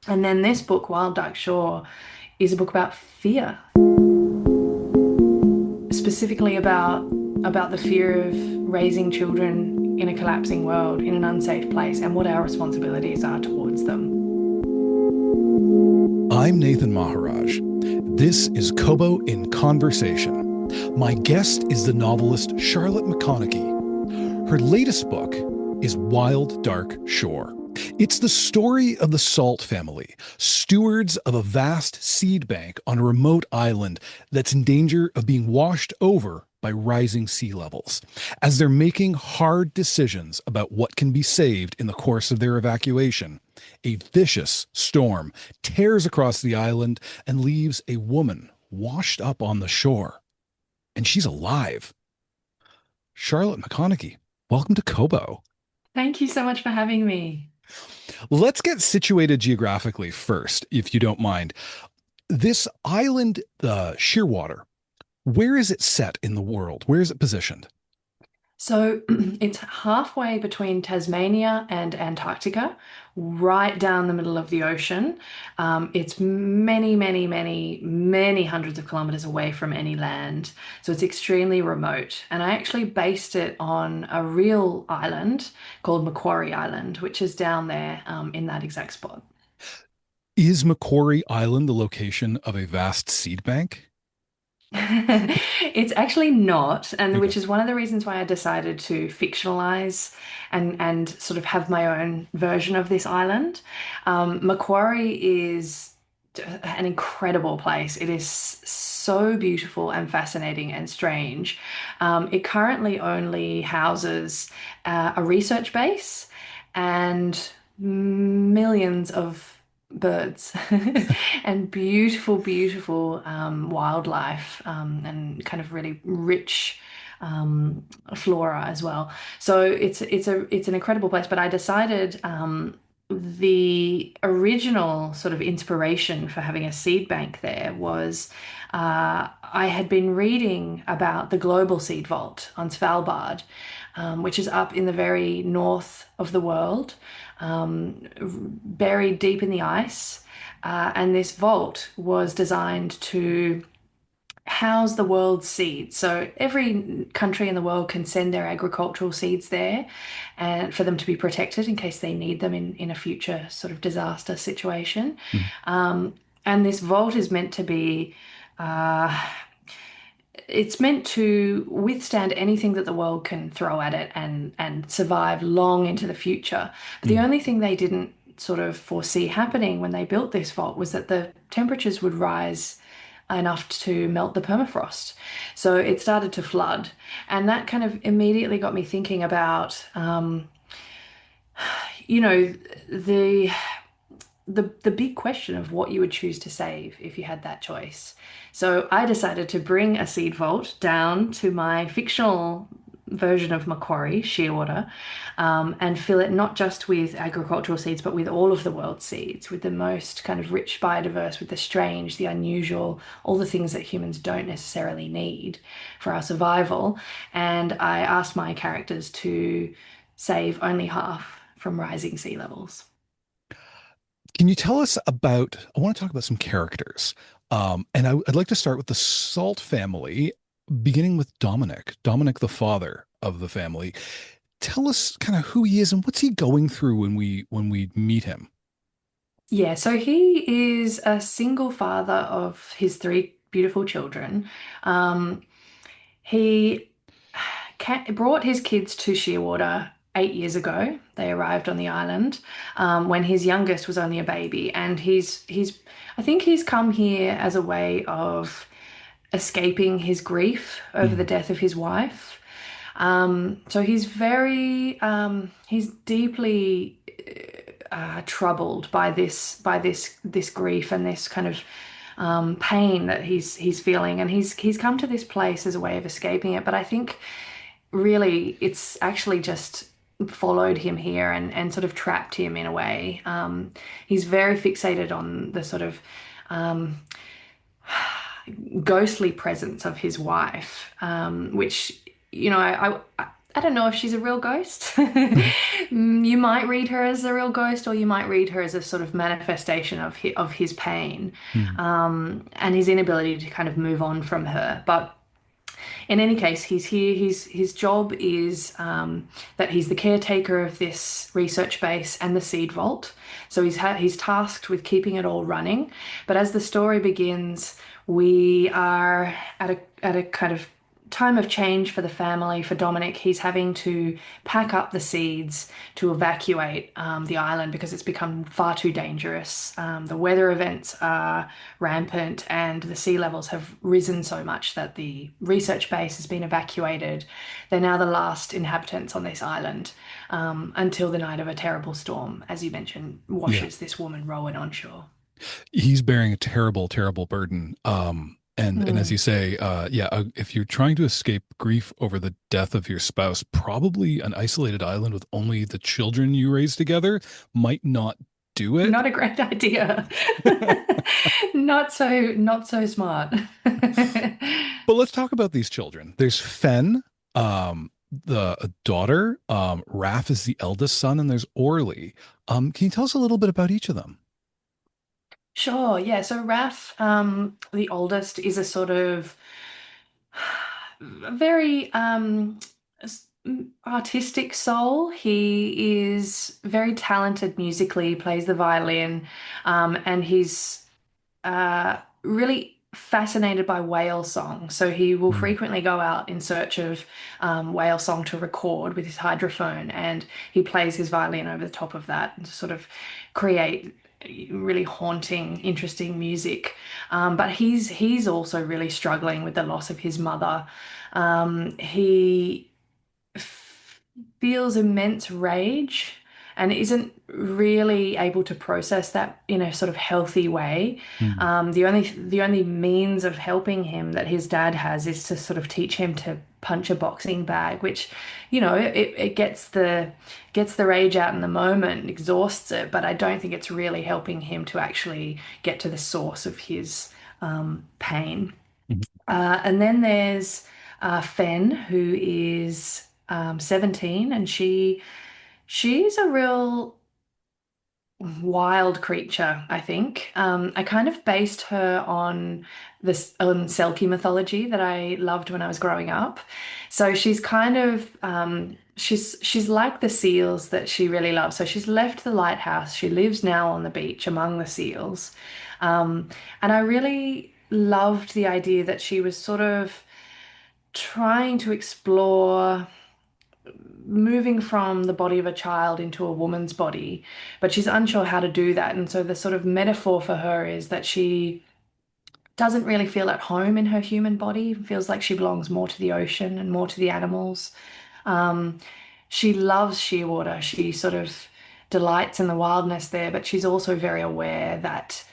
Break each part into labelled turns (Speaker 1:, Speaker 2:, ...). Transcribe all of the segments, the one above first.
Speaker 1: And then this book, Wild Dark Shore, is a book about fear, specifically about the fear of raising children in a collapsing world, in an unsafe place, and what our responsibilities are towards them.
Speaker 2: I'm Nathan Maharaj. This is Kobo in Conversation. My guest is the novelist Charlotte McConaghy. Her latest book is Wild Dark Shore. It's the story of the Salt family, stewards of a vast seed bank on a remote island that's in danger of being washed over by rising sea levels. As they're making hard decisions about what can be saved in the course of their evacuation, a vicious storm tears across the island and leaves a woman washed up on the shore. And she's alive. Charlotte McConaghy, welcome to Kobo.
Speaker 1: Thank you so much for having me.
Speaker 2: Let's get situated geographically first, if you don't mind. This island, Shearwater, where is it set in the world? Where is it positioned?
Speaker 1: So it's halfway between Tasmania and Antarctica, right down the middle of the ocean. It's many, many, many, many hundreds of kilometers away from any land. So it's extremely remote. And I actually based it on a real island called Macquarie Island, which is down there in that exact spot.
Speaker 2: Is Macquarie Island the location of a vast seed bank?
Speaker 1: It's actually not, and
Speaker 2: Okay.
Speaker 1: which is one of the reasons why I decided to fictionalize and sort of have my own version of this island. Macquarie is an incredible place. It is so beautiful and fascinating and strange. It currently only houses a research base and millions of birds and beautiful, beautiful wildlife and kind of really rich flora as well. So it's an incredible place. But I decided the original sort of inspiration for having a seed bank there was I had been reading about the global seed vault on Svalbard, which is up in the very north of the world, buried deep in the ice. And this vault was designed to house the world's seeds. So every country in the world can send their agricultural seeds there and for them to be protected in case they need them in a future sort of disaster situation.
Speaker 2: Mhm.
Speaker 1: Um, and this vault is meant to be uh, it's meant to withstand anything that the world can throw at it and survive long into the future. But the
Speaker 2: Mhm.
Speaker 1: only thing they didn't sort of foresee happening when they built this vault was that the temperatures would rise enough to melt the permafrost. So it started to flood. And that kind of immediately got me thinking about, you know, the the big question of what you would choose to save if you had that choice. So I decided to bring a seed vault down to my fictional version of Macquarie, Shearwater, and fill it not just with agricultural seeds, but with all of the world's seeds, with the most kind of rich biodiverse, with the strange, the unusual, all the things that humans don't necessarily need for our survival. And I asked my characters to save only half from rising sea levels.
Speaker 2: Can you tell us about? I want to talk about some characters. I'd like to start with the Salt family, beginning with Dominic, Dominic, the father of the family. Tell us kind of who he is and what's he going through when we meet him.
Speaker 1: Yeah, so he is a single father of his three beautiful children. Um, he brought his kids to Shearwater 8 years ago. They arrived on the island when his youngest was only a baby, and I think he's come here as a way of escaping his grief over the
Speaker 2: Mhm.
Speaker 1: death of his wife. So he's deeply troubled by this grief and this kind of pain that he's feeling, and he's come to this place as a way of escaping it. But I think really it's actually just followed him here and sort of trapped him in a way. He's very fixated on the sort of um, ghostly presence of his wife, which, you know, I don't know if she's a real ghost. You might read her as a real ghost, or you might read her as a sort of manifestation of his pain,
Speaker 2: Hmm.
Speaker 1: and his inability to kind of move on from her. But in any case, he's here. His job is that he's the caretaker of this research base and the seed vault. So he's tasked with keeping it all running. But as the story begins, we are at a kind of time of change for the family. For Dominic, he's having to pack up the seeds to evacuate the island because it's become far too dangerous. The weather events are rampant, and the sea levels have risen so much that the research base has been evacuated. They're now the last inhabitants on this island until the night of a terrible storm, as you mentioned,
Speaker 2: Yeah.
Speaker 1: washes this woman Rowan on shore.
Speaker 2: He's bearing a terrible, terrible burden. And as
Speaker 1: Mm.
Speaker 2: you say, yeah, if you're trying to escape grief over the death of your spouse, probably an isolated island with only the children you raise together might not do it.
Speaker 1: Not a great idea. Not so smart.
Speaker 2: But let's talk about these children. There's Fen, the a daughter. Raph is the eldest son, and there's Orly. Can you tell us a little bit about each of them?
Speaker 1: Sure, yeah. So Raf, the oldest, is a sort of very artistic soul. He is very talented musically, plays the violin, and he's really fascinated by whale song. So he will
Speaker 2: Mm.
Speaker 1: frequently go out in search of whale song to record with his hydrophone, and he plays his violin over the top of that to sort of create really haunting, interesting music. But he's also really struggling with the loss of his mother. He feels immense rage and isn't really able to process that in a sort of healthy way.
Speaker 2: Mm.
Speaker 1: The only means of helping him that his dad has is to sort of teach him to punch a boxing bag, which, it gets the rage out in the moment, exhausts it, but I don't think it's really helping him to actually get to the source of his pain. And then there's Fen, who is 17, and she's a real wild creature, I think. I kind of based her on this Selkie mythology that I loved when I was growing up. So she's kind of she's like the seals that she really loves. So she's left the lighthouse. She lives now on the beach among the seals. And I really loved the idea that she was sort of trying to explore moving from the body of a child into a woman's body, but she's unsure how to do that. And so the sort of metaphor for her is that she doesn't really feel at home in her human body, feels like she belongs more to the ocean and more to the animals. Um, she loves Shearwater. She sort of delights in the wildness there, but she's also very aware that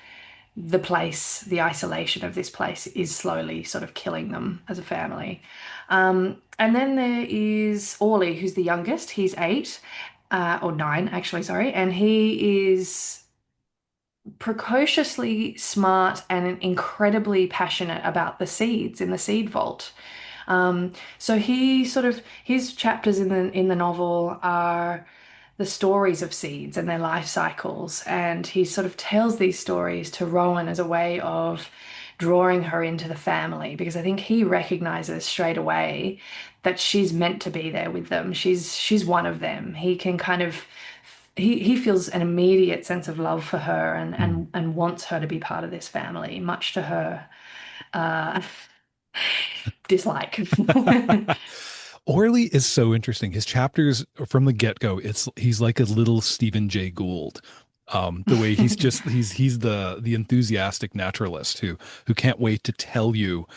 Speaker 1: the isolation of this place is slowly sort of killing them as a family. And then there is Orly, who's the youngest. He's 8, or 9, actually, sorry. And he is precociously smart and incredibly passionate about the seeds in the seed vault. So his chapters in the novel are the stories of seeds and their life cycles, and he sort of tells these stories to Rowan as a way of drawing her into the family because I think he recognizes straight away that she's meant to be there with them. She's one of them. He can kind of he feels an immediate sense of love for her and
Speaker 2: Mm.
Speaker 1: and and wants her to be part of this family, much to her uh, dislike.
Speaker 2: Orly is so interesting. His chapters from the get-go, he's like a little Stephen Jay Gould. The way he's the enthusiastic naturalist who can't wait to tell you.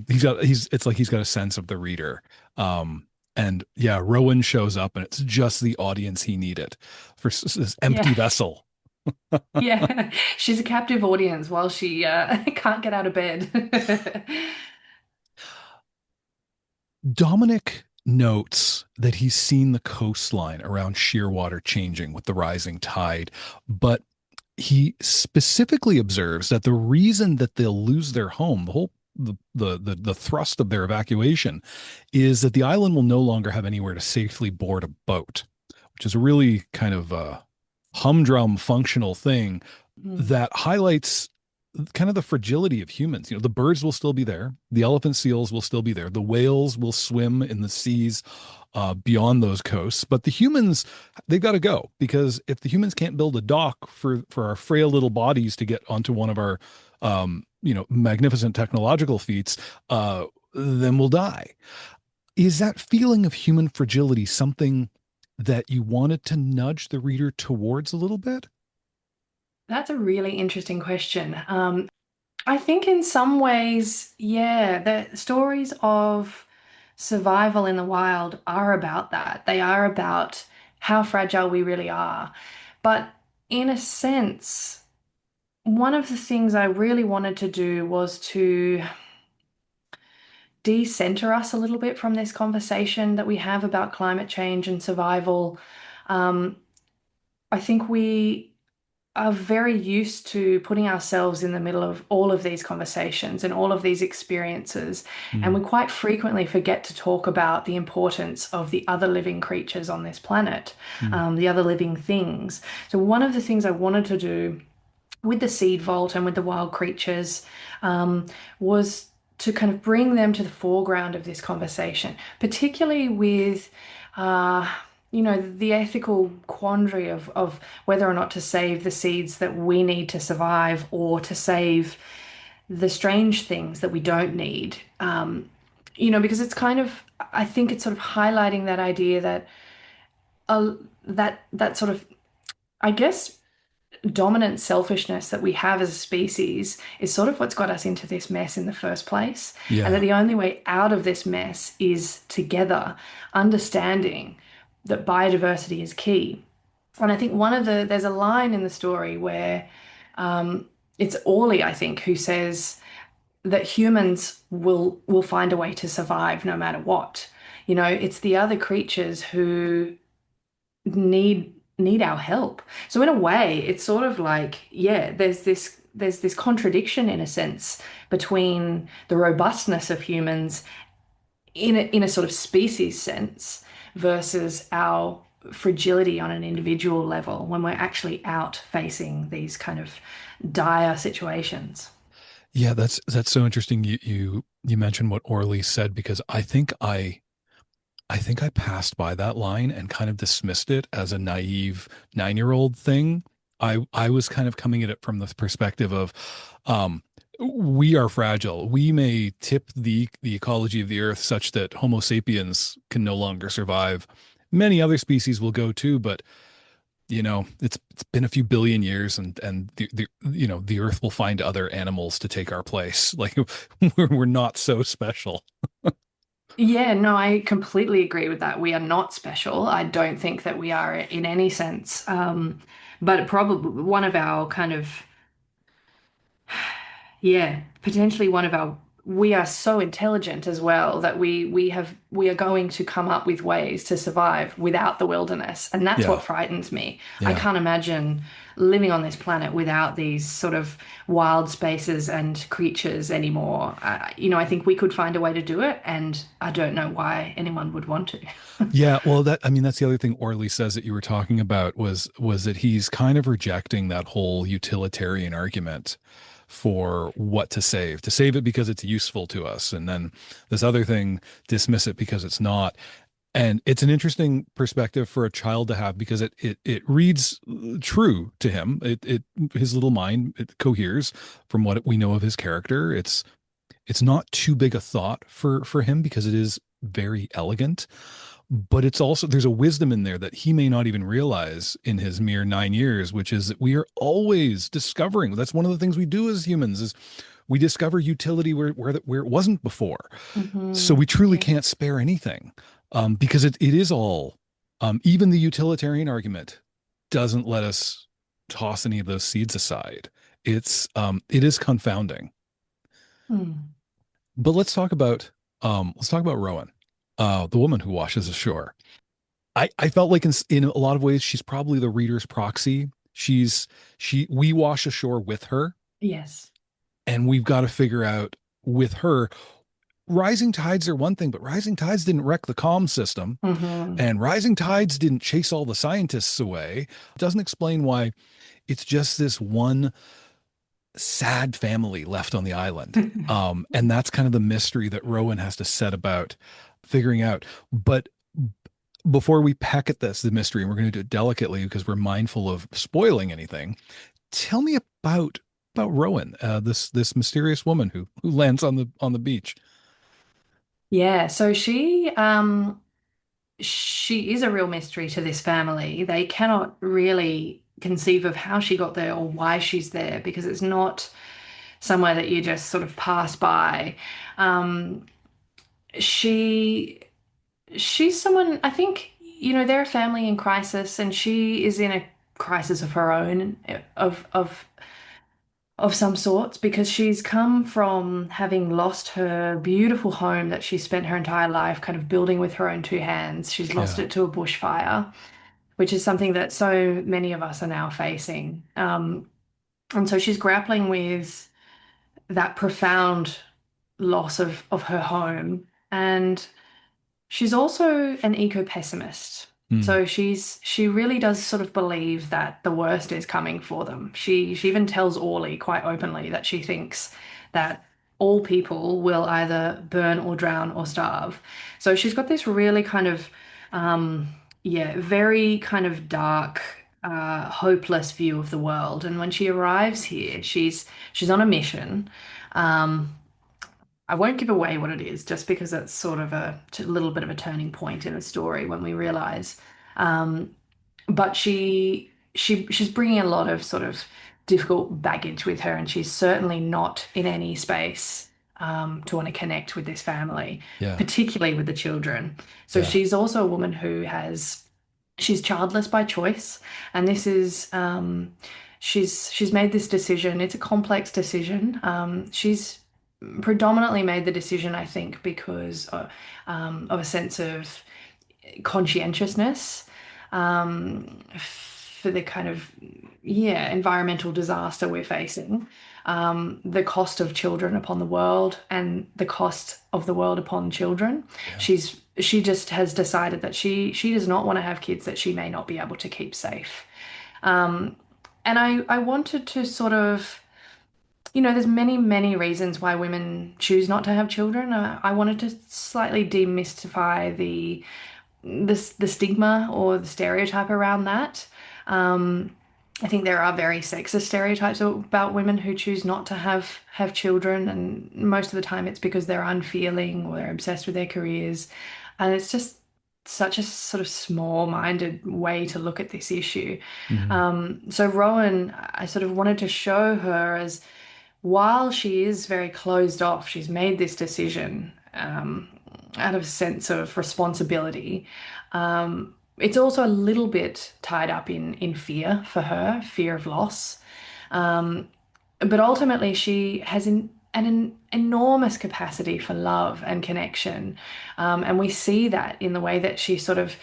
Speaker 2: He's it's like he's got a sense of the reader. And yeah, Rowan shows up and it's just the audience he needed for this empty
Speaker 1: Yeah.
Speaker 2: vessel.
Speaker 1: Yeah, she's a captive audience while she can't get out of bed.
Speaker 2: Dominic notes that he's seen the coastline around Shearwater changing with the rising tide, but he specifically observes that the reason that they'll lose their home, the whole the thrust of their evacuation is that the island will no longer have anywhere to safely board a boat, which is a really kind of humdrum functional thing
Speaker 1: Mm.
Speaker 2: that highlights kind of the fragility of humans. The birds will still be there, the elephant seals will still be there, the whales will swim in the seas beyond those coasts, but the humans, they've got to go, because if the humans can't build a dock for our frail little bodies to get onto one of our magnificent technological feats, then we'll die. Is that feeling of human fragility something that you wanted to nudge the reader towards a little bit?
Speaker 1: That's a really interesting question. I think in some ways, yeah, the stories of survival in the wild are about that. They are about how fragile we really are. But in a sense, one of the things I really wanted to do was to decenter us a little bit from this conversation that we have about climate change and survival. Um, I think we are very used to putting ourselves in the middle of all of these conversations and all of these experiences. And we
Speaker 2: Mm,
Speaker 1: quite frequently forget to talk about the importance of the other living creatures on this planet,
Speaker 2: mm,
Speaker 1: the other living things. So, one of the things I wanted to do with the seed vault and with the wild creatures um, was to kind of bring them to the foreground of this conversation, particularly with, uh, the ethical quandary of whether or not to save the seeds that we need to survive or to save the strange things that we don't need. Because it's kind of, I think it's sort of highlighting that idea that uh, that sort of, I guess, dominant selfishness that we have as a species is sort of what's got us into this mess in the first place. And that
Speaker 2: yeah.
Speaker 1: the only way out of this mess is together, understanding that biodiversity is key. And I think there's a line in the story where it's Orly, I think, who says that humans will find a way to survive no matter what. It's the other creatures who need our help. So in a way, it's sort of like, yeah, there's this contradiction in a sense between the robustness of humans in a sort of species sense versus our fragility on an individual level when we're actually out facing these kind of dire situations.
Speaker 2: Yeah, that's so interesting. You mentioned what Orly said, because I think I passed by that line and kind of dismissed it as a naive 9-year-old thing. I was kind of coming at it from the perspective of, um, we are fragile. We may tip the ecology of the earth such that Homo sapiens can no longer survive. Many other species will go too, but it's been a few billion years, and the earth will find other animals to take our place. Like, we're not so special.
Speaker 1: Yeah, no, I completely agree with that. We are not special. I don't think that we are in any sense. But probably one of our kind of, yeah, potentially one of our, we are so intelligent as well that we are going to come up with ways to survive without the wilderness. And that's
Speaker 2: Yeah,
Speaker 1: what frightens me. I
Speaker 2: yeah.
Speaker 1: can't imagine living on this planet without these sort of wild spaces and creatures anymore. I think we could find a way to do it, and I don't know why anyone would want to.
Speaker 2: Yeah, well, that's the other thing Orley says that you were talking about was that he's kind of rejecting that whole utilitarian argument for what to save it because it's useful to us, and then this other thing, dismiss it because it's not. And it's an interesting perspective for a child to have, because it reads true to him. It his little mind, it coheres from what we know of his character. It's not too big a thought for him, because it is very elegant, but it's also, there's a wisdom in there that he may not even realize in his mere 9 years, which is that we are always discovering. That's one of the things we do as humans, is we discover utility where it wasn't before. So we truly
Speaker 1: Yeah.
Speaker 2: can't spare anything, because it is all, even the utilitarian argument doesn't let us toss any of those seeds aside. It is confounding.
Speaker 1: Hmm.
Speaker 2: But let's talk about Rowan, the woman who washes ashore. I felt like in a lot of ways she's probably the reader's proxy. We wash ashore with her,
Speaker 1: Yes.
Speaker 2: and we've got to figure out. with her, rising tides are one thing, but rising tides didn't wreck the comm system,
Speaker 1: Hmm.
Speaker 2: and rising tides didn't chase all the scientists away. It doesn't explain why it's just this one sad family left on the island. And that's kind of the mystery that Rowan has to set about figuring out. But before we peck at the mystery, and we're going to do it delicately because we're mindful of spoiling anything. Tell me about Rowan, this mysterious woman who lands on the beach.
Speaker 1: Yeah, so she is a real mystery to this family. They cannot really conceive of how she got there or why she's there because it's not somewhere that you just sort of pass by. Um, she she's someone I think, they're a family in crisis and she is in a crisis of her own of some sorts because she's come from having lost her beautiful home that she spent her entire life kind of building with her own two hands. She's lost
Speaker 2: Yeah,
Speaker 1: it to a bushfire, which is something that so many of us are now facing. And so she's grappling with that profound loss of her home. And she's also an eco-pessimist.
Speaker 2: mm,
Speaker 1: So she really does sort of believe that the worst is coming for them. She even tells Orly quite openly that she thinks that all people will either burn or drown or starve. So she's got this really kind of um yeah, very kind of dark hopeless view of the world. And when she arrives here, she's on a mission. Um I won't give away what it is just because it's sort of a little bit of a turning point in the story when we realize. Um, but she's bringing a lot of sort of difficult baggage with her, and she's certainly not in any space to want to connect with this family,
Speaker 2: yeah,
Speaker 1: particularly with the children. So
Speaker 2: yeah,
Speaker 1: she's also a woman who she's childless by choice, and this is she's made this decision. It's a complex decision. She's predominantly made the decision, I think, because of a sense of conscientiousness for the kind of environmental disaster we're facing, the cost of children upon the world and the cost of the world upon children.
Speaker 2: yeah.
Speaker 1: She just has decided that she does not want to have kids that she may not be able to keep safe. Um, and I wanted to sort of, there's many, many reasons why women choose not to have children. I wanted to slightly demystify the stigma or the stereotype around that. Um, I think there are very sexist stereotypes about women who choose not to have children, and most of the time it's because they're unfeeling or they're obsessed with their careers, and it's just such a sort of small-minded way to look at this issue.
Speaker 2: Mhm.
Speaker 1: So Rowan, I sort of wanted to show her as while she is very closed off, she's made this decision out of a sense of responsibility. It's also a little bit tied up in fear for her, fear of loss. Um, but ultimately, she has an enormous capacity for love and connection. And we see that in the way that she sort of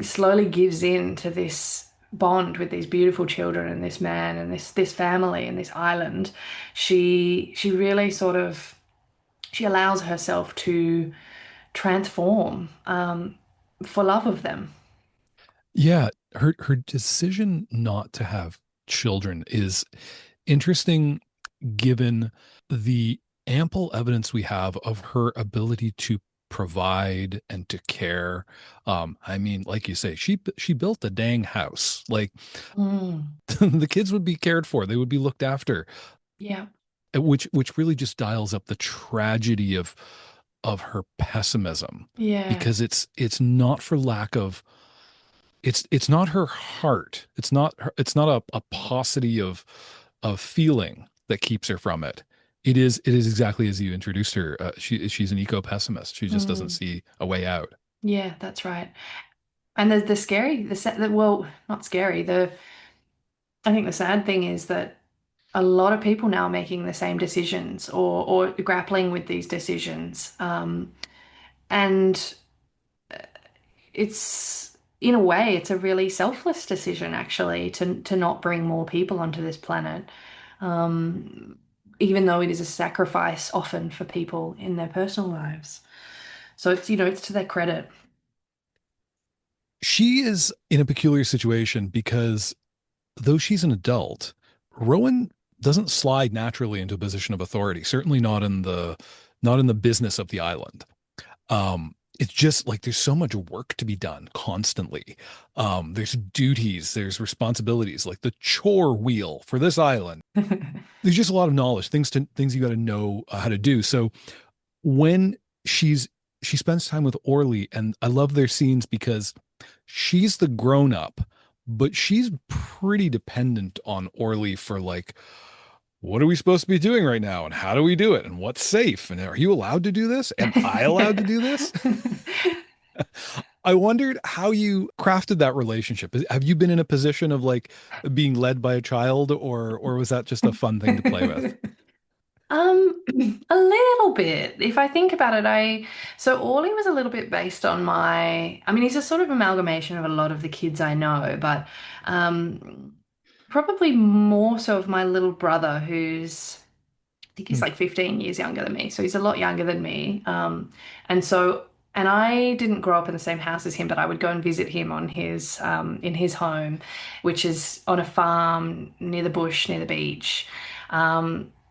Speaker 1: slowly gives in to this bond with these beautiful children and this man and this family and this island. She really sort of she allows herself to transform for love of them.
Speaker 2: Yeah, her decision not to have children is interesting given the ample evidence we have of her ability to provide and to care. I mean, like you say, she built a dang house. Like
Speaker 1: Mm,
Speaker 2: the kids would be cared for, they would be looked after,
Speaker 1: yeah,
Speaker 2: which really just dials up the tragedy of her pessimism
Speaker 1: yeah,
Speaker 2: because it's not for lack of it's not her heart. It's not a paucity of feeling that keeps her from it. It is exactly as you introduced her. She's an eco pessimist. She just doesn't
Speaker 1: mm,
Speaker 2: see a way out.
Speaker 1: yeah, that's right. And the scary, well, not scary. I think the sad thing is that a lot of people now are making the same decisions or grappling with these decisions. And it's in a way, it's a really selfless decision actually to not bring more people onto this planet. Um, even though it is a sacrifice often for people in their personal lives. So it's, it's to their credit.
Speaker 2: She is in a peculiar situation because though she's an adult, Rowan doesn't slide naturally into a position of authority, certainly not in the business of the island. It's just like there's so much work to be done constantly. There's duties, there's responsibilities, like the chore wheel for this island. There's just a lot of knowledge, things you got to know how to do. So when she's she spends time with Orly, and I love their scenes because she's the grown up, but she's pretty dependent on Orly for like, what are we supposed to be doing right now? And how do we do it? And what's safe? And are you allowed to do this? Am I allowed to do this? I wondered how you crafted that relationship. Have you been in a position of like being led by a child, or was that just a fun thing to play with?
Speaker 1: Um, a little bit. If I think about it, so Orly was a little bit based on I mean, he's a sort of amalgamation of a lot of the kids I know, but um, probably more so of my little brother, who's I think he's
Speaker 2: Hmm.
Speaker 1: like 15 years younger than me, so he's a lot younger than me. And so, and I didn't grow up in the same house as him, but I would go and visit him on his in his home, which is on a farm near the bush, near the beach.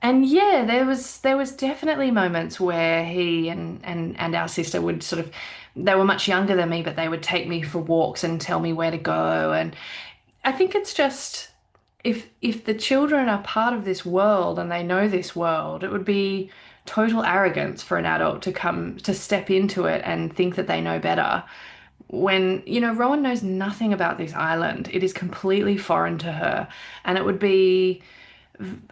Speaker 1: And yeah, there was definitely moments where he and our sister would sort of they were much younger than me, but they would take me for walks and tell me where to go. And I think it's just if the children are part of this world and they know this world, it would be total arrogance for an adult to come to step into it and think that they know better. When, Rowan knows nothing about this island. It is completely foreign to her. And it would be,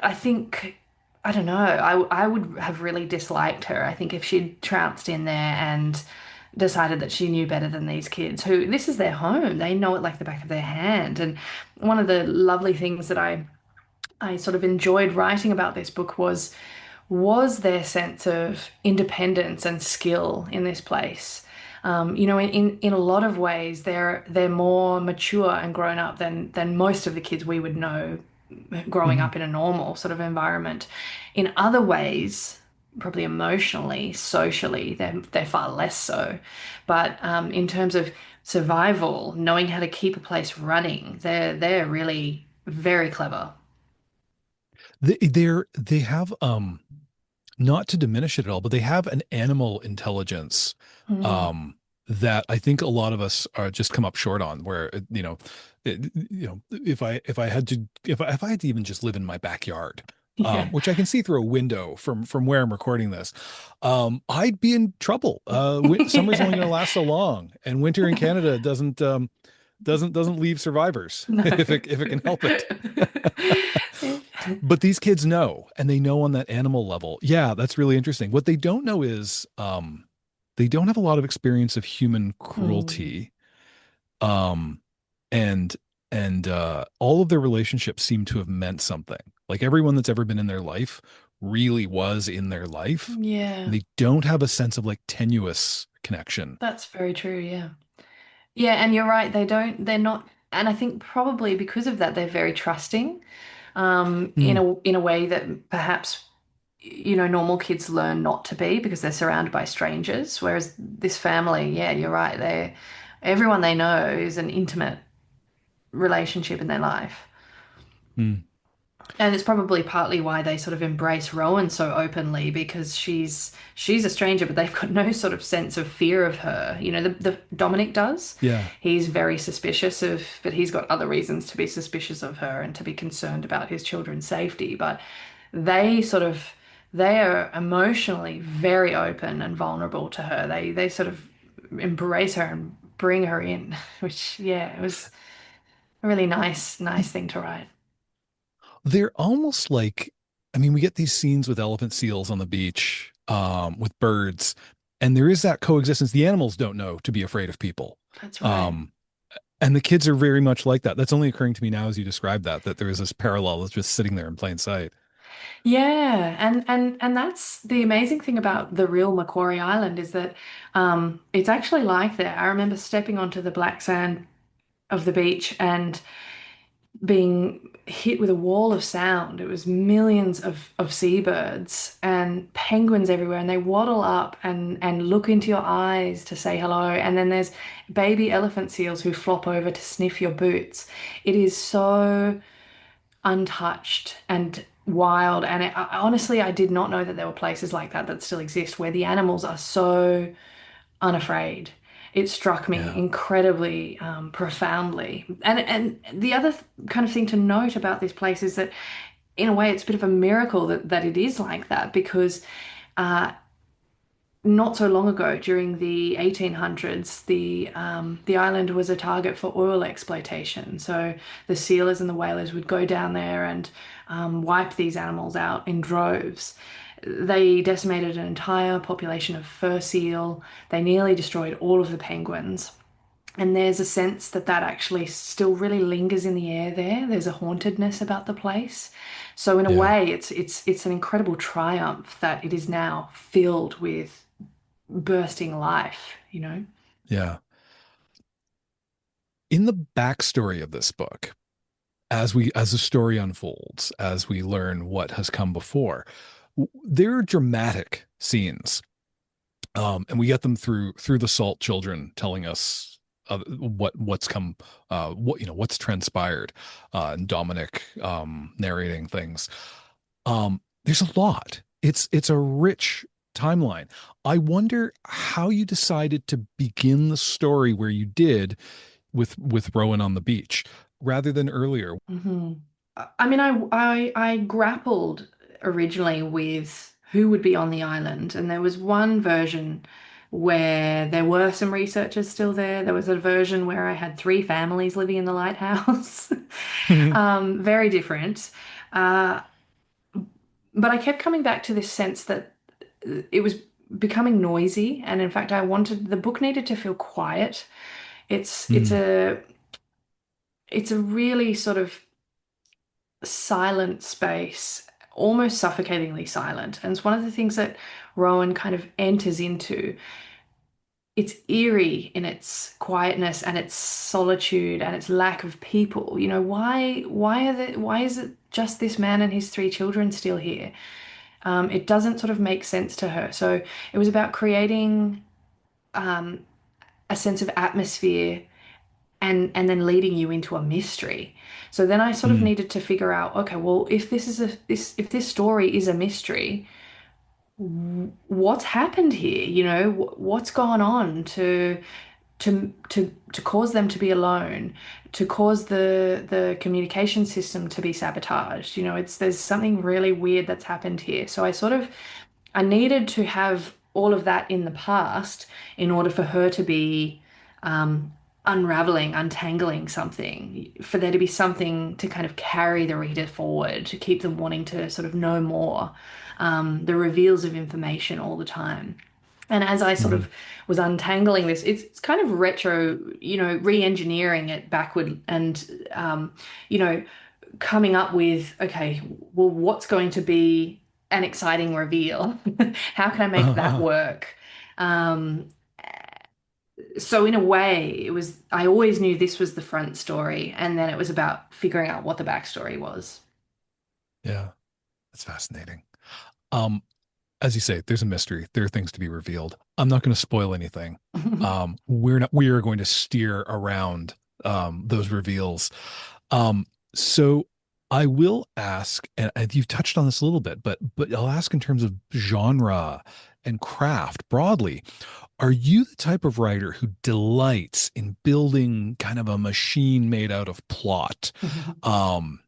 Speaker 1: I think, I don't know, I would have really disliked her. I think if she'd trounced in there and decided that she knew better than these kids, who this is their home. They know it like the back of their hand. And one of the lovely things that I sort of enjoyed writing about this book was their sense of independence and skill in this place. In a lot of ways, they're more mature and grown up than most of the kids we would know growing
Speaker 2: Mhm.
Speaker 1: up in a normal sort of environment. In other ways, probably emotionally, socially, they're far less so. But in terms of survival, knowing how to keep a place running, they're really very clever.
Speaker 2: They have not to diminish it at all, but they have an animal intelligence
Speaker 1: Mm.
Speaker 2: um, that I think a lot of us are just come up short on. Where if I had to even just live in my backyard,
Speaker 1: Yeah.
Speaker 2: which I can see through a window from where I'm recording this, I'd be in trouble. Summer's only going to
Speaker 1: Yeah.
Speaker 2: last so long, and winter in Canada doesn't leave survivors
Speaker 1: No.
Speaker 2: if it can help it. But these kids know, and they know on that animal level. Yeah, that's really interesting. What they don't know is they don't have a lot of experience of human
Speaker 1: Mm.
Speaker 2: cruelty. Um, and all of their relationships seem to have meant something. Like everyone that's ever been in their life really was in their life. And
Speaker 1: Yeah,
Speaker 2: they don't have a sense of like tenuous connection.
Speaker 1: that's very true. Yeah. Yeah, and you're right. They're not, and I think probably because of that, they're very trusting, in
Speaker 2: Mm,
Speaker 1: a way that perhaps, normal kids learn not to be because they're surrounded by strangers. Whereas this family, yeah, you're right. Everyone they know is an intimate relationship in their life.
Speaker 2: mm,
Speaker 1: And it's probably partly why they sort of embrace Rowan so openly because she's a stranger, but they've got no sort of sense of fear of her. The Dominic does.
Speaker 2: yeah.
Speaker 1: He's very suspicious but he's got other reasons to be suspicious of her and to be concerned about his children's safety. But they sort of they are emotionally very open and vulnerable to her. They sort of embrace her and bring her in, which yeah, it was a really nice thing to write.
Speaker 2: They're almost like, I mean, we get these scenes with elephant seals on the beach, with birds, and there is that coexistence. The animals don't know to be afraid of people.
Speaker 1: That's right.
Speaker 2: Um, and the kids are very much like that. That's only occurring to me now as you describe that there is this parallel that's just sitting there in plain sight.
Speaker 1: Yeah, and that's the amazing thing about the real Macquarie Island is that it's actually like there. I remember stepping onto the black sand of the beach and being hit with a wall of sound. It was millions of seabirds and penguins everywhere, and they waddle up and look into your eyes to say hello. And then there's baby elephant seals who flop over to sniff your boots. It is so untouched and wild. And honestly, I did not know that there were places like that that still exist where the animals are so unafraid. It struck me
Speaker 2: Yeah.
Speaker 1: incredibly profoundly. And the other kind of thing to note about this place is that, in a way, it's a bit of a miracle that it is like that because uh, not so long ago, during the 1800s, the island was a target for oil exploitation. So the sealers and the whalers would go down there and wipe these animals out in droves. They decimated an entire population of fur seal. They nearly destroyed all of the penguins. And there's a sense that that actually still really lingers in the air there. There's a hauntedness about the place. So in a
Speaker 2: Yeah.
Speaker 1: way, it's an incredible triumph that it is now filled with bursting life, you know?
Speaker 2: Yeah. In the backstory of this book, as the story unfolds, as we learn what has come before, there are dramatic scenes, and we get them through the Salt children telling us what's come, what's transpired, and Dominic narrating things. There's a lot. It's a rich timeline. I wonder how you decided to begin the story where you did with Rowan on the beach rather than earlier.
Speaker 1: Hmm. I mean, I grappled originally with who would be on the island, and there was one version where there were some researchers still there. There was a version where I had three families living in the lighthouse. Very different. Uh, but I kept coming back to this sense that it was becoming noisy, and in fact, I wanted the book needed to feel quiet. It's it's
Speaker 2: Mm,
Speaker 1: a it's a really sort of silent space, almost suffocatingly silent. And it's one of the things that Rowan kind of enters into. It's eerie in its quietness and its solitude and its lack of people. You know, why is it just this man and his three children still here? It doesn't sort of make sense to her. So it was about creating a sense of atmosphere and then leading you into a mystery. So then I sort of
Speaker 2: mm,
Speaker 1: needed to figure out, okay, well, if this is if this story is a mystery, what's happened here? You know, what's gone on to cause them to be alone, to cause the communication system to be sabotaged. You know, it's there's something really weird that's happened here. So I needed to have all of that in the past in order for her to be unraveling, untangling something, for there to be something to kind of carry the reader forward, to keep them wanting to sort of know more, the reveals of information all the time. And as I sort
Speaker 2: mhm.
Speaker 1: of was untangling this, it's kind of retro, you know, re-engineering it backward and, you know, coming up with, okay, well, what's going to be an exciting reveal? How can I make that work? Um, so in a way, I always knew this was the front story, and then it was about figuring out what the backstory was.
Speaker 2: Yeah, that's fascinating. Um, as you say, there's a mystery. There are things to be revealed. I'm not going to spoil anything. We are going to steer around those reveals. Um, so I will ask, and you've touched on this a little bit, but I'll ask in terms of genre and craft broadly. Are you the type of writer who delights in building kind of a machine made out of plot? Um,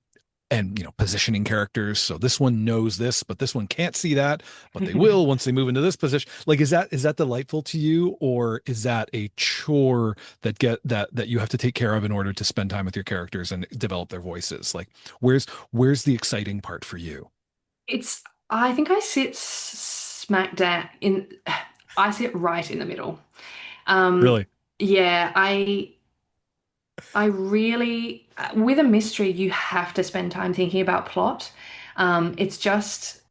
Speaker 2: and positioning characters, so this one knows this but this one can't see that, but they will once they move into this position. Like, is that delightful to you, or is that a chore that you have to take care of in order to spend time with your characters and develop their voices? Like, where's the exciting part for you?
Speaker 1: It's, I think I sit smack dab in, I sit right in the middle. Um,
Speaker 2: Really?
Speaker 1: yeah, I really, with a mystery, you have to spend time thinking about plot. It's just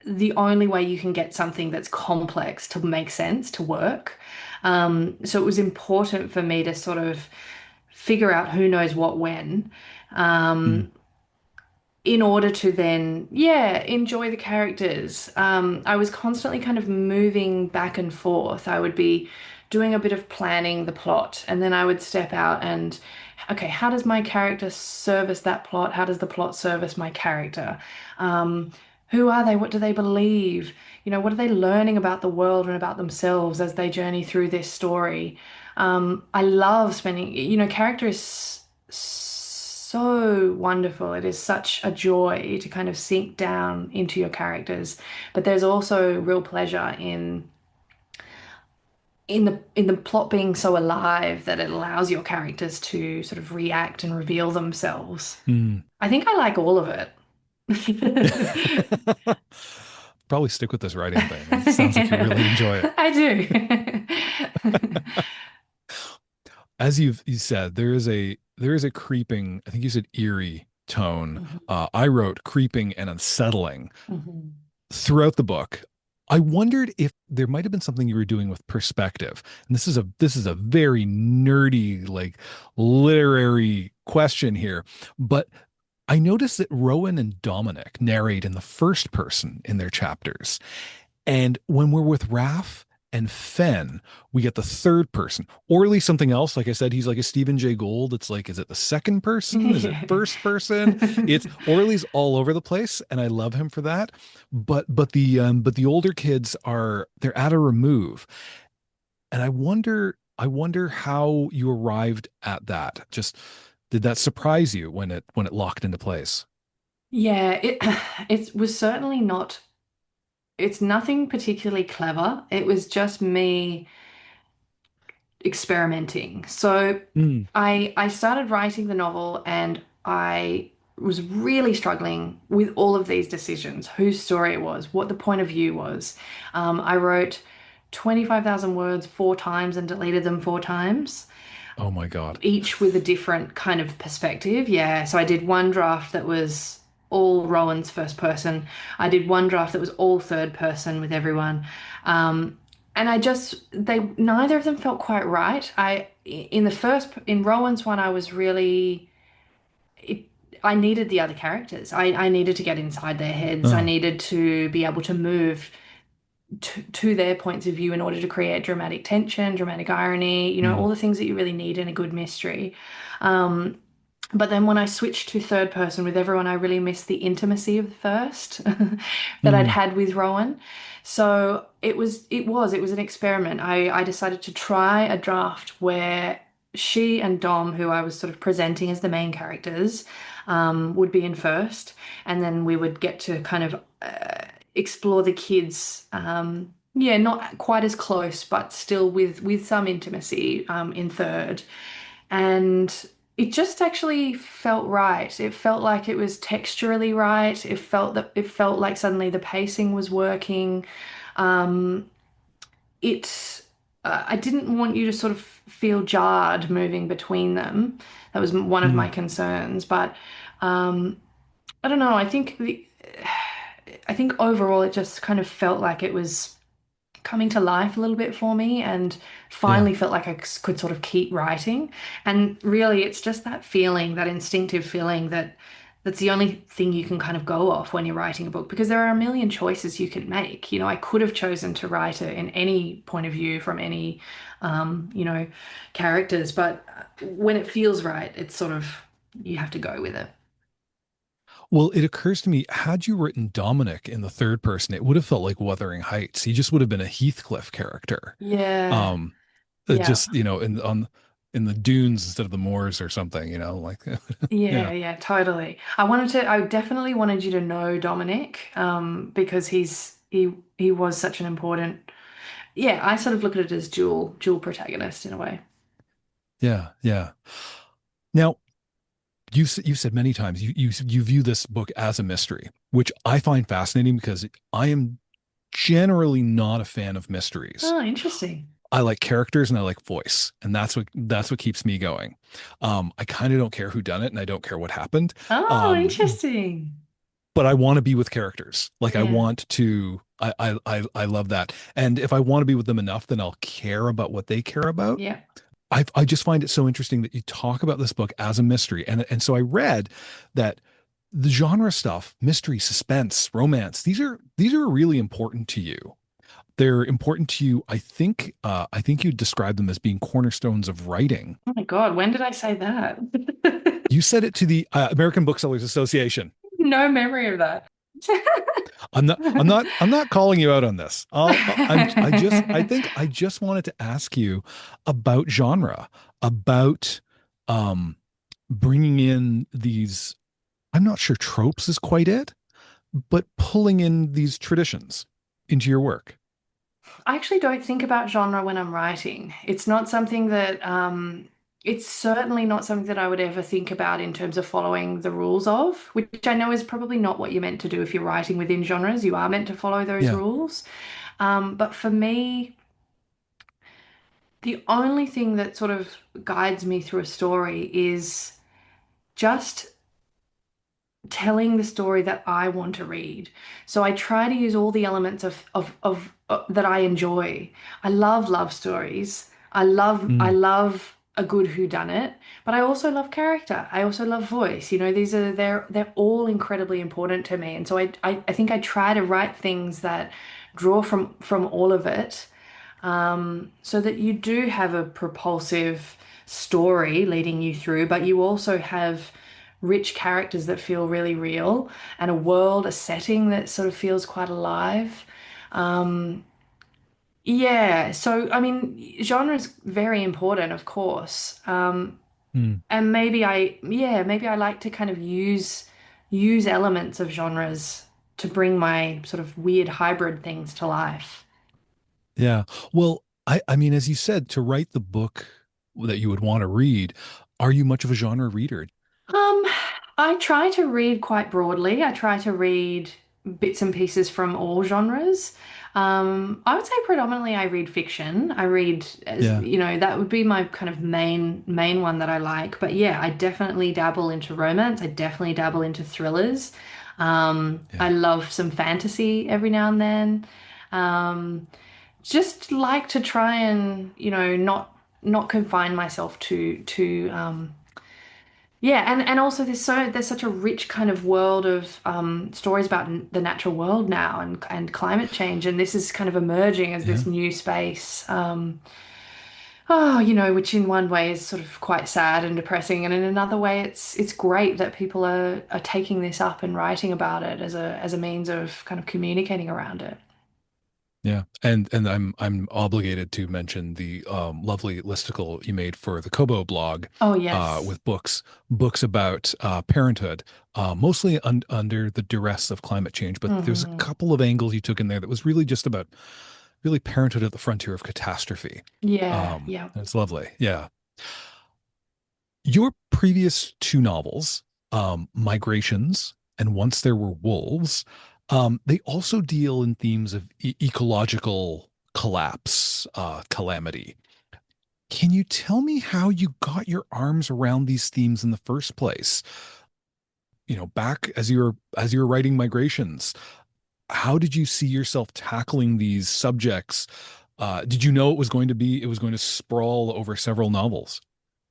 Speaker 1: the only way you can get something that's complex to make sense, to work. So it was important for me to sort of figure out who knows what when.
Speaker 2: Mm.
Speaker 1: in order to then, yeah, enjoy the characters. I was constantly kind of moving back and forth. I would be doing a bit of planning the plot, and then I would step out and, okay, how does my character service that plot? How does the plot service my character? Um, who are they? What do they believe? You know, what are they learning about the world and about themselves as they journey through this story? I love spending, character is so wonderful. It is such a joy to kind of sink down into your characters. But there's also real pleasure in the plot being so alive that it allows your characters to sort of react and reveal themselves.
Speaker 2: Mm.
Speaker 1: I think I like all of it.
Speaker 2: Probably stick with this writing thing. It sounds like you really enjoy it.
Speaker 1: I do.
Speaker 2: As you said, there is a creeping, I think you said eerie tone. I wrote creeping and unsettling
Speaker 1: Mhm.
Speaker 2: throughout the book. I wondered if there might have been something you were doing with perspective. And this is a very nerdy, like literary question here. But I noticed that Rowan and Dominic narrate in the first person in their chapters. And when we're with Raph and Fen, we get the third person, or at least something else. Like I said, he's like a Stephen Jay Gould. It's like, is it the second person? Is it
Speaker 1: Yeah.
Speaker 2: first person? It's Orly's all over the place, and I love him for that. But the older kids they're at a remove, and I wonder how you arrived at that. Just did that surprise you when it locked into place?
Speaker 1: Yeah, it was certainly not, it's nothing particularly clever. It was just me experimenting. So
Speaker 2: Mm,
Speaker 1: I started writing the novel and I was really struggling with all of these decisions, whose story it was, what the point of view was. I wrote 25,000 words 4 times and deleted them 4 times,
Speaker 2: oh my God.
Speaker 1: each with a different kind of perspective. Yeah, so I did one draft that was all Rowan's first person. I did one draft that was all third person with everyone. Um, and they neither of them felt quite right. In Rowan's one, I was really, it, I needed the other characters. I needed to get inside their heads. I
Speaker 2: Uh,
Speaker 1: needed to be able to move to their points of view in order to create dramatic tension, dramatic irony, all
Speaker 2: mm,
Speaker 1: the things that you really need in a good mystery. Um, but then when I switched to third person with everyone, I really missed the intimacy of the first that I'd
Speaker 2: mm,
Speaker 1: had with Rowan. So it was an experiment. I decided to try a draft where she and Dom, who I was sort of presenting as the main characters, would be in first, and then we would get to kind of explore the kids. Yeah, not quite as close, but still with some intimacy in third. And it just actually felt right. It felt like it was texturally right. It felt like suddenly the pacing was working. Um, it I didn't want you to sort of feel jarred moving between them. That was one of my
Speaker 2: mm.
Speaker 1: concerns. But I don't know. I think overall it just kind of felt like it was coming to life a little bit for me and
Speaker 2: Yeah.
Speaker 1: finally felt like I could sort of keep writing. And really, it's just that feeling, that instinctive feeling that's the only thing you can kind of go off when you're writing a book because there are a million choices you could make. I could have chosen to write it in any point of view from any, um, you know, characters, but when it feels right, it's sort of, you have to go with it.
Speaker 2: Well, it occurs to me, had you written Dominic in the third person, it would have felt like Wuthering Heights. He just would have been a Heathcliff character.
Speaker 1: Yeah.
Speaker 2: Um,
Speaker 1: Yeah.
Speaker 2: just, in the dunes instead of the moors or something, like
Speaker 1: Yeah,
Speaker 2: yeah.
Speaker 1: yeah, totally. I definitely wanted you to know Dominic, because he was such an important, yeah, I sort of look at it as dual protagonist in a way.
Speaker 2: Yeah, yeah. Now, you said many times you view this book as a mystery, which I find fascinating because I am generally not a fan of mysteries.
Speaker 1: Oh, interesting.
Speaker 2: I like characters and I like voice, and that's what keeps me going. I kind of don't care who done it, and I don't care what happened.
Speaker 1: Oh,
Speaker 2: Um,
Speaker 1: interesting.
Speaker 2: but I want to be with characters. Like I
Speaker 1: Yeah.
Speaker 2: want to. I love that, and if I want to be with them enough, then I'll care about what they care about.
Speaker 1: Yeah.
Speaker 2: I just find it so interesting that you talk about this book as a mystery. And so I read that the genre stuff, mystery, suspense, romance, these are really important to you. They're important to you. I think you described them as being cornerstones of writing.
Speaker 1: Oh my God, when did I say that?
Speaker 2: You said it to the American Booksellers Association.
Speaker 1: No memory of that.
Speaker 2: I'm not calling you out on this. I think I just wanted to ask you about genre, about um, bringing in these, I'm not sure tropes is quite it, but pulling in these traditions into your work.
Speaker 1: I actually don't think about genre when I'm writing. It's not something that, it's certainly not something that I would ever think about in terms of following the rules of, which I know is probably not what you're meant to do if you're writing within genres. You are meant to follow those
Speaker 2: Yeah.
Speaker 1: rules. But for me, the only thing that sort of guides me through a story is just telling the story that I want to read. So I try to use all the elements of that I enjoy. I love love stories. I
Speaker 2: Mm,
Speaker 1: love a good whodunit, but I also love character. I also love voice. You know, they're all incredibly important to me. And so I think I try to write things that draw from all of it, so that you do have a propulsive story leading you through, but you also have rich characters that feel really real and a world, a setting that sort of feels quite alive. Yeah, so I mean, genre is very important, of course.
Speaker 2: mm.
Speaker 1: And maybe I like to kind of use elements of genres to bring my sort of weird hybrid things to life.
Speaker 2: Yeah. Well, I mean, as you said, to write the book that you would want to read, are you much of a genre reader?
Speaker 1: Um, I try to read quite broadly. I try to read bits and pieces from all genres. I would say predominantly I read fiction. I read, as
Speaker 2: Yeah.
Speaker 1: you know, that would be my kind of main one that I like. But yeah, I definitely dabble into romance. I definitely dabble into thrillers. I
Speaker 2: Yeah.
Speaker 1: love some fantasy every now and then. Um, just like to try and, not confine myself to yeah, and also there's such a rich kind of world of stories about the natural world now and climate change, and this is kind of emerging as
Speaker 2: Yeah.
Speaker 1: this new space. Which in one way is sort of quite sad and depressing, and in another way it's great that people are taking this up and writing about it as a means of kind of communicating around it.
Speaker 2: Yeah, and I'm obligated to mention the lovely listicle you made for the Kobo blog,
Speaker 1: Oh yes.
Speaker 2: with books about parenthood, mostly under the duress of climate change. But there's a
Speaker 1: Hmm.
Speaker 2: couple of angles you took in there that was really just about really parenthood at the frontier of catastrophe.
Speaker 1: Yeah, yeah.
Speaker 2: And it's lovely. Yeah, your previous two novels, Migrations and Once There Were Wolves, they also deal in themes of ecological collapse, calamity. Can you tell me how you got your arms around these themes in the first place? You know, back as you were writing Migrations, how did you see yourself tackling these subjects? Did you know it was going to sprawl over several novels?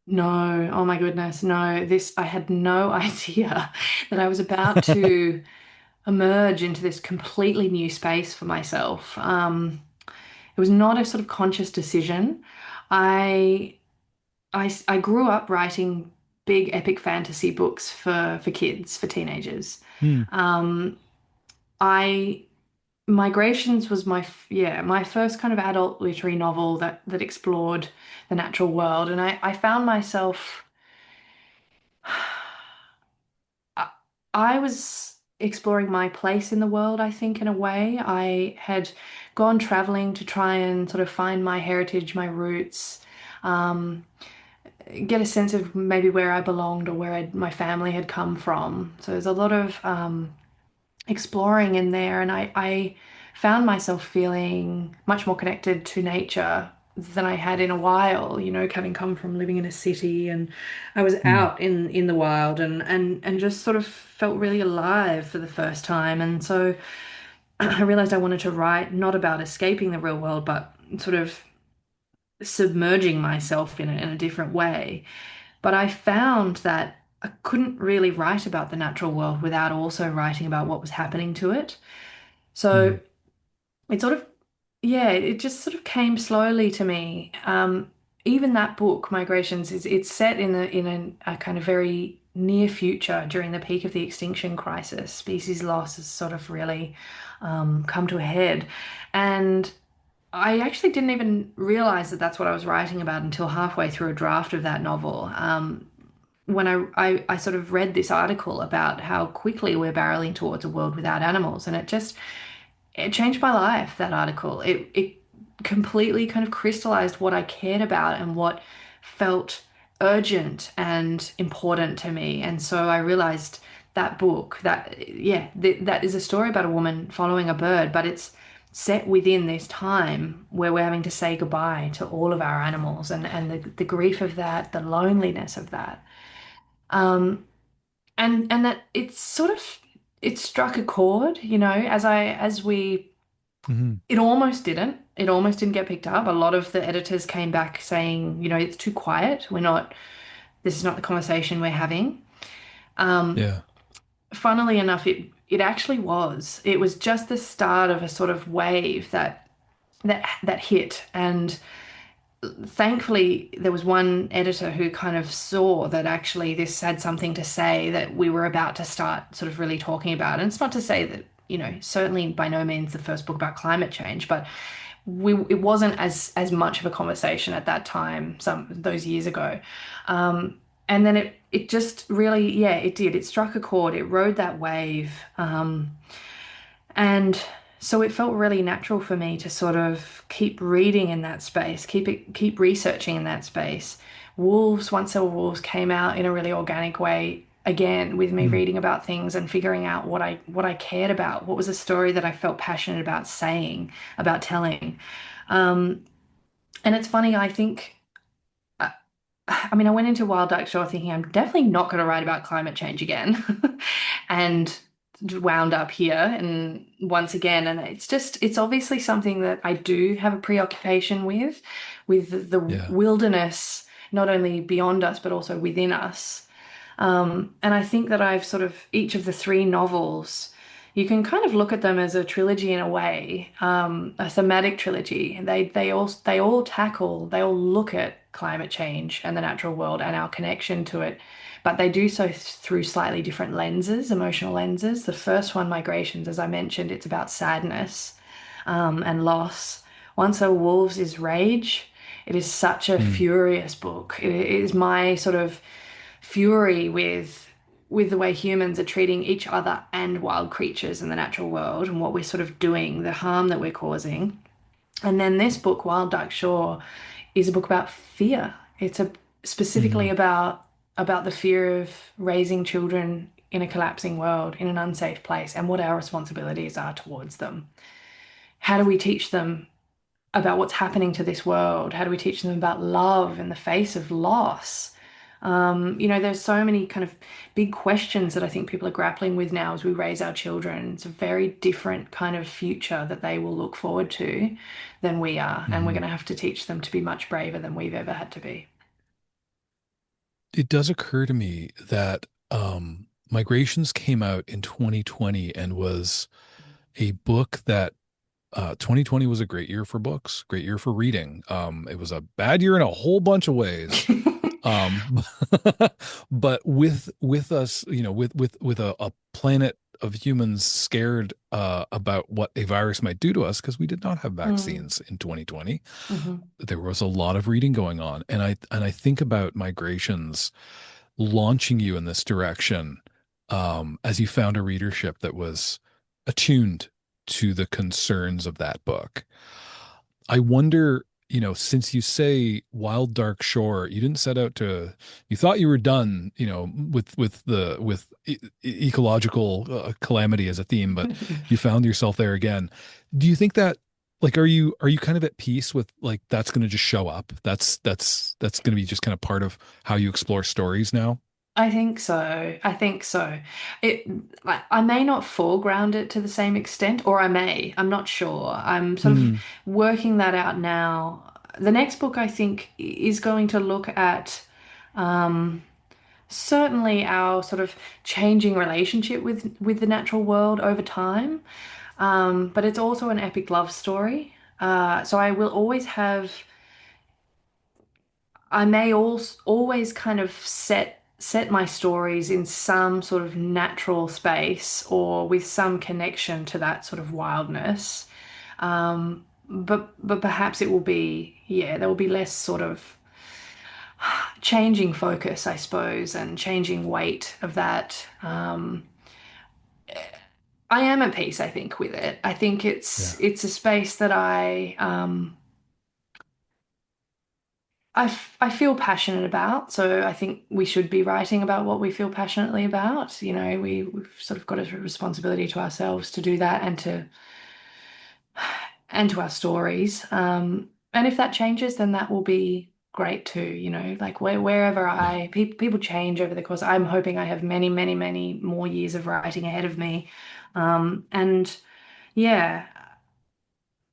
Speaker 1: No, oh my goodness, no. I had no idea that I was about to emerge into this completely new space for myself. It was not a sort of conscious decision. I I grew up writing big epic fantasy books for kids, for teenagers.
Speaker 2: Hmm.
Speaker 1: Um, I Migrations was my first kind of adult literary novel that explored the natural world, and I found myself. I, I was exploring my place in the world, I think, in a way. I had gone traveling to try and sort of find my heritage, my roots, um, get a sense of maybe where I belonged or where my family had come from. So there's a lot of exploring in there, and I found myself feeling much more connected to nature than I had in a while, having come from living in a city, and I was
Speaker 2: Hmm.
Speaker 1: out in the wild and just sort of felt really alive for the first time. And so I realized I wanted to write not about escaping the real world, but sort of submerging myself in a different way. But I found that I couldn't really write about the natural world without also writing about what was happening to it. So
Speaker 2: Mm.
Speaker 1: it sort of, yeah, it just sort of came slowly to me. Even that book, Migrations, is it's set in a kind of very near future during the peak of the extinction crisis. Species loss has sort of really come to a head, and I actually didn't even realize that that's what I was writing about until halfway through a draft of that novel. When I sort of read this article about how quickly we're barreling towards a world without animals, and it changed my life, that article. It completely kind of crystallized what I cared about and what felt urgent and important to me. And so I realized that book, that is a story about a woman following a bird, but it's set within this time where we're having to say goodbye to all of our animals, and the grief of that, the loneliness of that. Um, and that it's sort of it struck a chord, as we
Speaker 2: Hmm.
Speaker 1: it almost didn't. It almost didn't get picked up. A lot of the editors came back saying, it's too quiet. This is not the conversation we're having. Um,
Speaker 2: Yeah.
Speaker 1: Funnily enough, it actually was. It was just the start of a sort of wave that hit. And thankfully, there was one editor who kind of saw that actually this had something to say that we were about to start sort of really talking about. And it's not to say that, certainly by no means the first book about climate change, but it wasn't as much of a conversation at that time, some those years ago. And then it just really, yeah, it did. It struck a chord. It rode that wave. And so it felt really natural for me to sort of keep reading in that space, keep researching in that space. Wolves, Once There Were Wolves came out in a really organic way again with me
Speaker 2: Mm.
Speaker 1: reading about things and figuring out what I cared about, what was a story that I felt passionate about saying, about telling. Um, and it's funny, I think I mean, I went into Wild Duck Shore thinking I'm definitely not going to write about climate change again, and wound up here and once again. And it's obviously something that I do have a preoccupation with the
Speaker 2: Yeah.
Speaker 1: wilderness, not only beyond us, but also within us. And I think that I've sort of each of the three novels, you can kind of look at them as a trilogy in a way, a thematic trilogy. They all look at climate change and the natural world and our connection to it, but they do so through slightly different lenses, emotional lenses. The first one, Migrations, as I mentioned, it's about sadness, and loss. Once There Were Wolves is rage. It is such a
Speaker 2: Mm.
Speaker 1: furious book. It is my sort of fury with the way humans are treating each other and wild creatures in the natural world and what we're sort of doing, the harm that we're causing. And then this book, Wild Duck Shore, is a book about fear. It's a specifically
Speaker 2: Mm.
Speaker 1: about the fear of raising children in a collapsing world, in an unsafe place, and what our responsibilities are towards them. How do we teach them about what's happening to this world? How do we teach them about love in the face of loss? There's so many kind of big questions that I think people are grappling with now as we raise our children. It's a very different kind of future that they will look forward to than we are, and we're
Speaker 2: Hmm.
Speaker 1: going to have to teach them to be much braver than we've ever had to be.
Speaker 2: It does occur to me that Migrations came out in 2020 and was a book that 2020 was a great year for books, great year for reading. It was a bad year in a whole bunch of ways. Um, but with us, with a planet of humans scared about what a virus might do to us because we did not have
Speaker 1: Mm,
Speaker 2: vaccines in 2020.
Speaker 1: mhm.
Speaker 2: There was a lot of reading going on, and I think about Migrations launching you in this direction, as you found a readership that was attuned to the concerns of that book. I wonder, since you say Wild Dark Shore, you didn't set out to, you thought you were done, with ecological calamity as a theme, but you found yourself there again. Do you think that, like, are you kind of at peace with, like, that's going to just show up? That's going to be just kind of part of how you explore stories now?
Speaker 1: I think so. I think so. It, I may not foreground it to the same extent, or I may. I'm not sure. I'm sort of
Speaker 2: Hmm.
Speaker 1: working that out now. the next book I think is going to look at certainly our sort of changing relationship with the natural world over time. But it's also an epic love story. So I will always have, I may also always kind of set my stories in some sort of natural space or with some connection to that sort of wildness. But perhaps it will be, yeah, there will be less sort of changing focus, I suppose, and changing weight of that. I am at peace, I think, with it. I think
Speaker 2: Yeah.
Speaker 1: it's a space that I feel passionate about. So I think we should be writing about what we feel passionately about. You know, we've sort of got a responsibility to ourselves to do that and to our stories. And if that changes, then that will be great too. You know, like wherever
Speaker 2: Yeah.
Speaker 1: people change over the course. I'm hoping I have many, many, many more years of writing ahead of me. And yeah,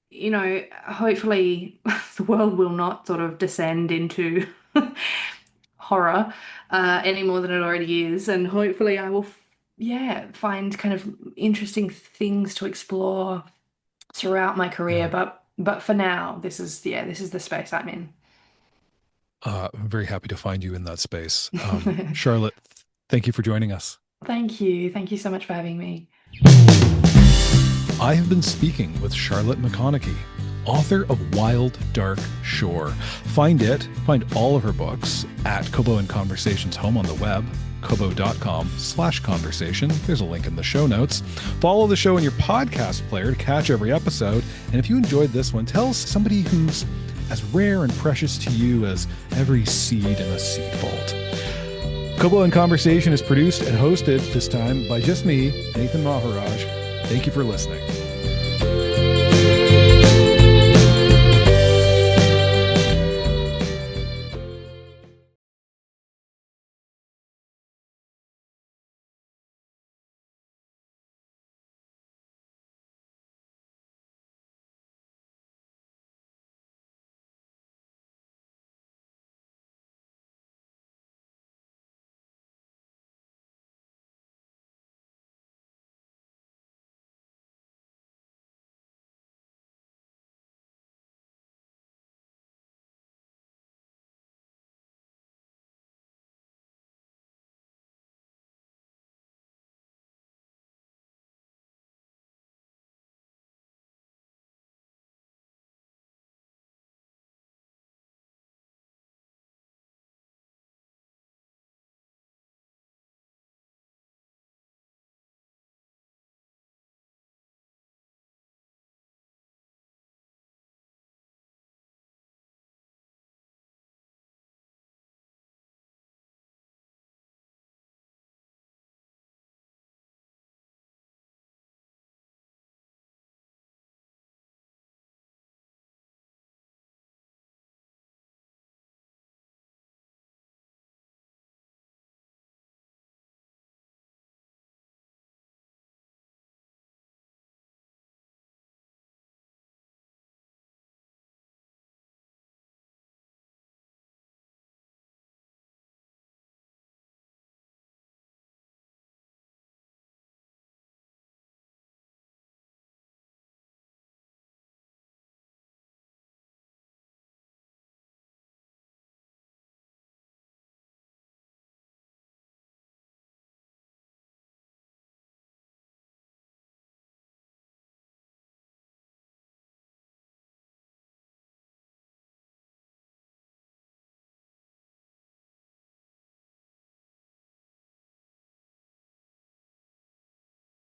Speaker 1: you know, hopefully the world will not sort of descend into horror any more than it already is. And hopefully I will, yeah, find kind of interesting things to explore throughout my career.
Speaker 2: Yeah.
Speaker 1: But for now, this is, yeah, this is the space I'm in.
Speaker 2: I'm very happy to find you in that space. Charlotte, thank you for joining us.
Speaker 1: Thank you. Thank you so much for having me.
Speaker 2: I have been speaking with Charlotte McConaghy, author of Wild Dark Shore. Find all of her books at Kobo and Conversations home on the web, kobo.com/conversation. There's a link in the show notes. Follow the show in your podcast player to catch every episode. And if you enjoyed this one, tell somebody who's as rare and precious to you as every seed in a seed vault. Kobo and Conversation is produced and hosted this time by just me, Nathan Maharaj. Thank you for listening.